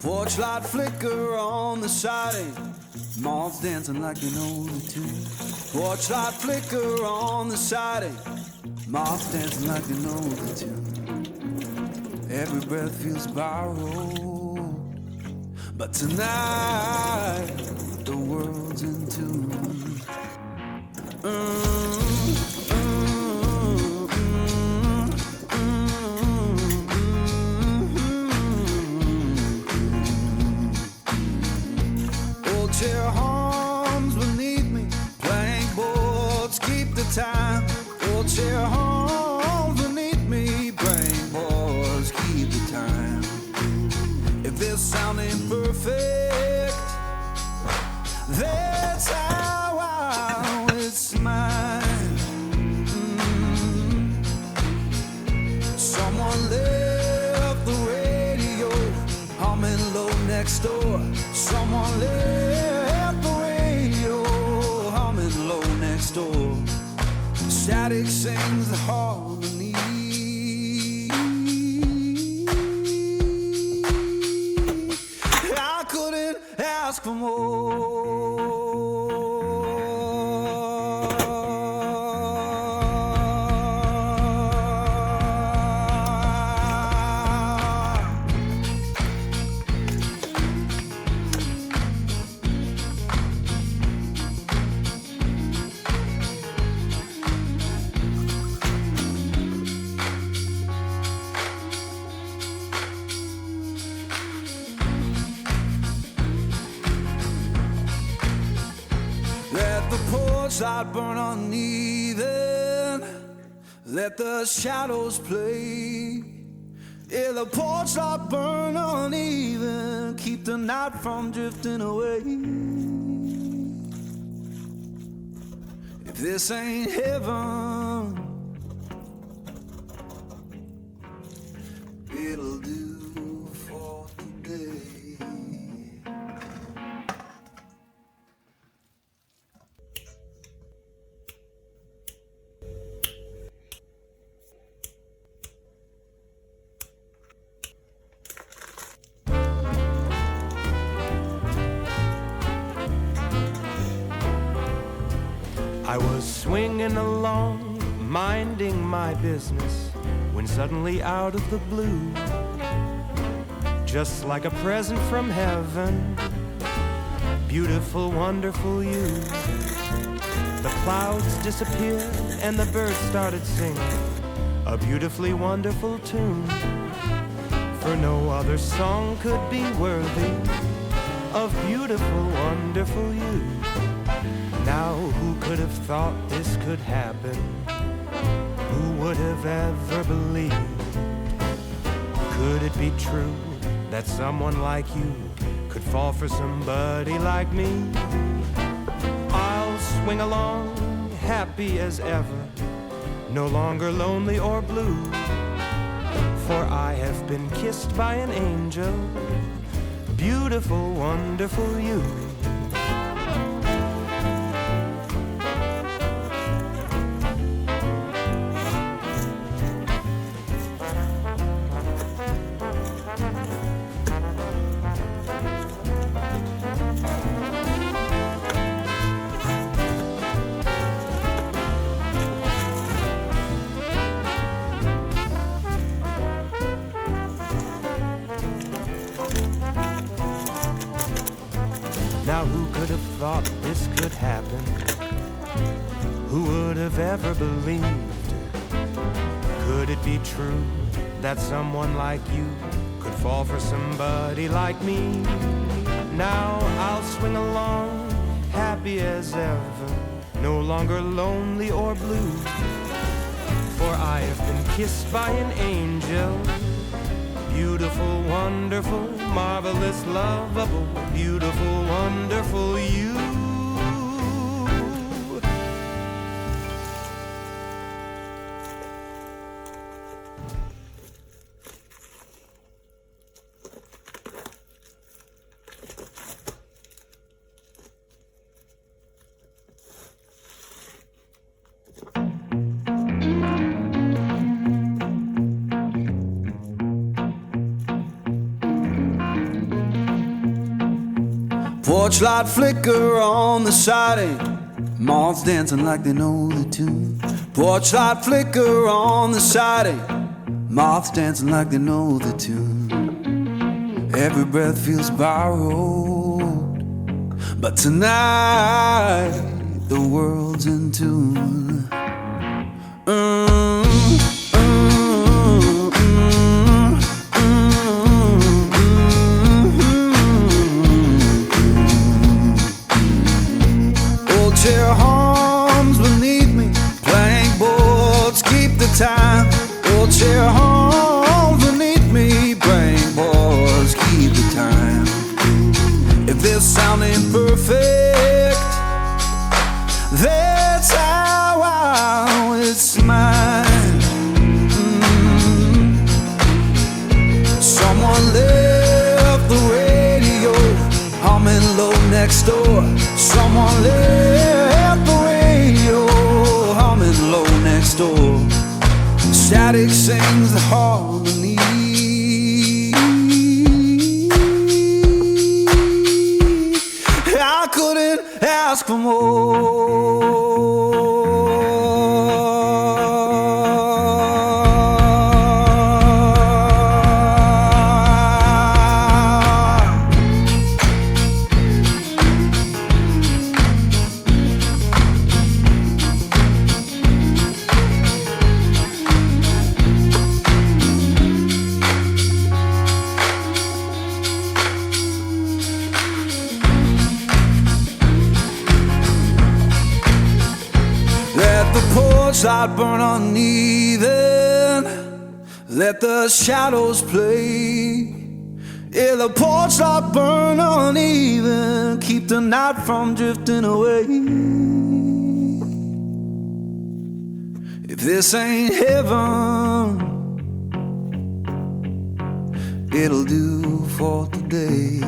Porch light flicker on the siding, moths dancing like they know the tune. Porch light flicker on the siding, moths dancing like they know the tune. Every breath feels borrowed, but tonight the world's in tune. Old chair hums beneath me, plank boards keep the time. Old chair hums beneath me, plank boards keep the time. If this sound ain't perfect, that's how I always mine. Someone left the radio humming low next door. Someone left the radio humming low next door. Static sings the harmony. I couldn't ask for more. Let the porch light burn uneven, let the shadows play. Yeah, the porch light burn uneven, keep the night from drifting away. If this ain't heaven, it'll do for today. I was swinging along, minding my business, when suddenly out of the blue, just like a present from heaven, beautiful, wonderful you. The clouds disappeared and the birds started singing a beautifully wonderful tune, for no other song could be worthy of beautiful, wonderful you. Now, who could have thought this could happen? Who would have ever believed? Could it be true that someone like you could fall for somebody like me? I'll swing along, happy as ever, no longer lonely or blue, for I have been kissed by an angel, beautiful, wonderful you. Now who could have thought this could happen? Who would have ever believed? Could it be true that someone like you could fall for somebody like me? Now I'll swing along, happy as ever, no longer lonely or blue, for I have been kissed by an angel, beautiful, wonderful, marvelous, lovable, beautiful, wonderful you. Porch light flicker on the siding, moths dancing like they know the tune. Porch light flicker on the siding, moths dancing like they know the tune. Every breath feels borrowed, but tonight the world's in tune. Old chair hums beneath me, plank boards keep the time. Old chair hums beneath me, plank boards keep the time. If this sound ain't perfect, that's how it's mine. Someone left the radio humming low next door. Someone left the radio humming low next door. Static sings the harmony. I couldn't ask for more. Let the porch light burn uneven, let the shadows play. Yeah, the porch light burn uneven, keep the night from drifting away. If this ain't heaven, it'll do for today.